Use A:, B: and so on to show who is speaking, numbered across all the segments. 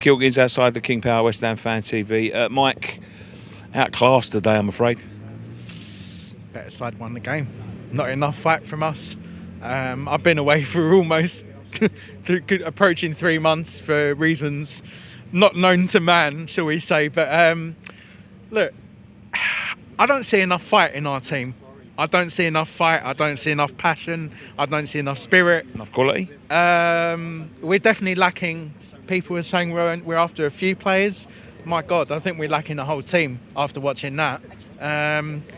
A: Kilgins outside the King Power West Ham Fan TV. Mike, outclassed today, I'm afraid.
B: Better side won the game. Not enough fight from us. I've been away for almost approaching 3 months for reasons not known to man, shall we say. But look, I don't see enough fight in our team. I don't see enough fight. I don't see enough passion. I don't see enough spirit.
A: Enough quality?
B: We're definitely lacking. People are saying we're after a few players. My God, I think we're lacking the whole team after watching that.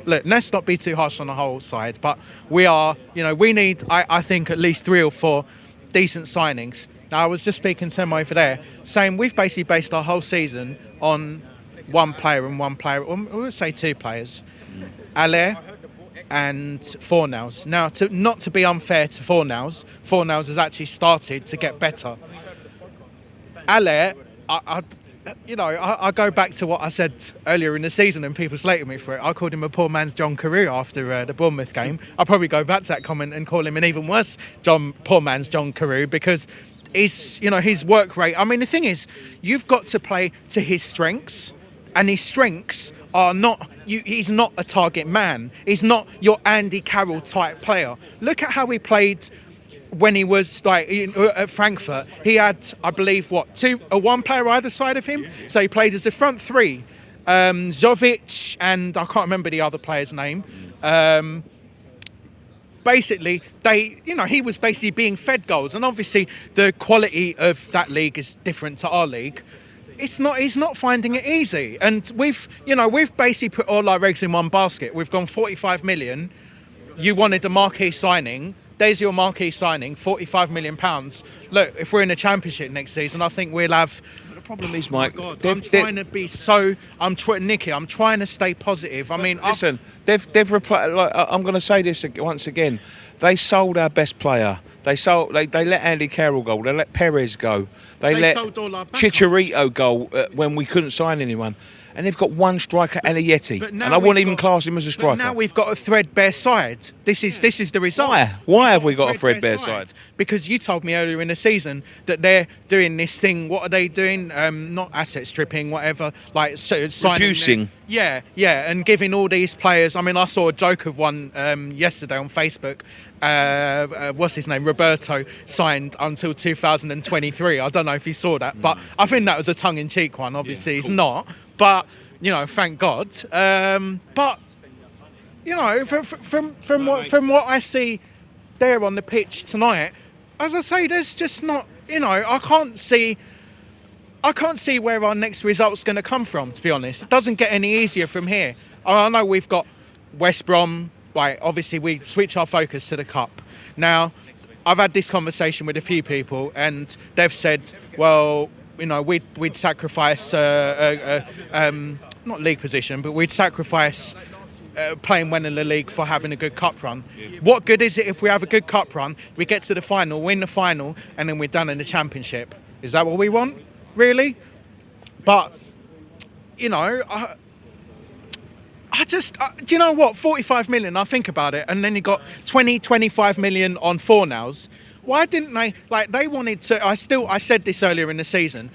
B: Look, let's not be too harsh on the whole side, but we are, we need, I think, at least 3 or 4 decent signings. Now, I was just speaking to him over there, saying we've basically based our whole season on one player, or we'll say 2 players, Allaire and Fornals. Now, not to be unfair to Fornals has actually started to get better. Allaire, I go back to what I said earlier in the season and people slated me for it. I called him a poor man's John Carew after the Bournemouth game. I'll probably go back to that comment and call him an even worse poor man's John Carew, because his work rate. I mean, the thing is, you've got to play to his strengths, and his strengths are not. He's not a target man. He's not your Andy Carroll type player. Look at how he played when he was at Frankfurt. He had, I believe, one player either side of him. So he played as a front 3, Jovic, and I can't remember the other player's name. Basically, he was basically being fed goals, and obviously the quality of that league is different to our league. He's not finding it easy, and we've basically put all our eggs in one basket. We've gone 45 million. You wanted a marquee signing. There's your marquee signing, £45 million. Look, if we're in the Championship next season, I think we'll have.
A: The problem is, Mike,
B: I'm trying to stay positive. I mean,
A: listen, they've replied. I'm going to say this once again. They sold our best player. They let Andy Carroll go. They let Perez go. They let Chicharito go when we couldn't sign anyone. And they've got one striker, Alietti, and I wouldn't even class him as a striker.
B: But now we've got a threadbare side. This is the result.
A: Why have we got a threadbare side?
B: Because you told me earlier in the season that they're doing this thing. What are they doing? Not asset stripping, whatever. Like signing.
A: Reducing.
B: Yeah, and giving all these players. I mean, I saw a joke of one yesterday on Facebook. What's his name? Roberto signed until 2023. I don't know if he saw that, but I think that was a tongue-in-cheek one. Obviously, he's not. But thank God. But from what I see there on the pitch tonight, as I say, there's just not. I can't see where our next result's going to come from. To be honest, it doesn't get any easier from here. I know we've got West Brom. Right, obviously we switch our focus to the cup. Now, I've had this conversation with a few people, and they've said, well, we'd sacrifice not league position, but we'd sacrifice playing well in the league for having a good cup run. Yeah. What good is it if we have a good cup run, we get to the final, win the final, and then we're done in the Championship? Is that what we want, really? But do you know what? 45 million, I think about it, and then you got 25 million on Fornals. Why didn't they wanted to, I said this earlier in the season,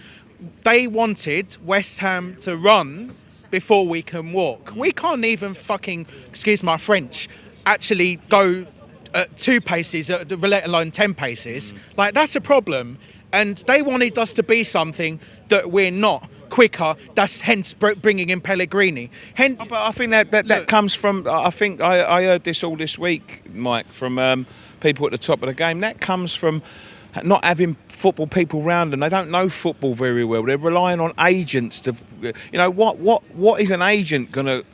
B: they wanted West Ham to run before we can walk. We can't even fucking, excuse my French, actually go at 2 paces, let alone 10 paces. That's a problem. And they wanted us to be something that we're not. Quicker, that's hence bringing in Pellegrini.
A: But I think that comes from, I think I heard this all this week, Mike, from people at the top of the game. That comes from not having football people around them. They don't know football very well. They're relying on agents to, what is an agent going to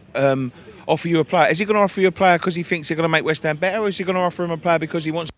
A: offer you a player? Is he going to offer you a player because he thinks they're going to make West Ham better, or is he going to offer him a player because he wants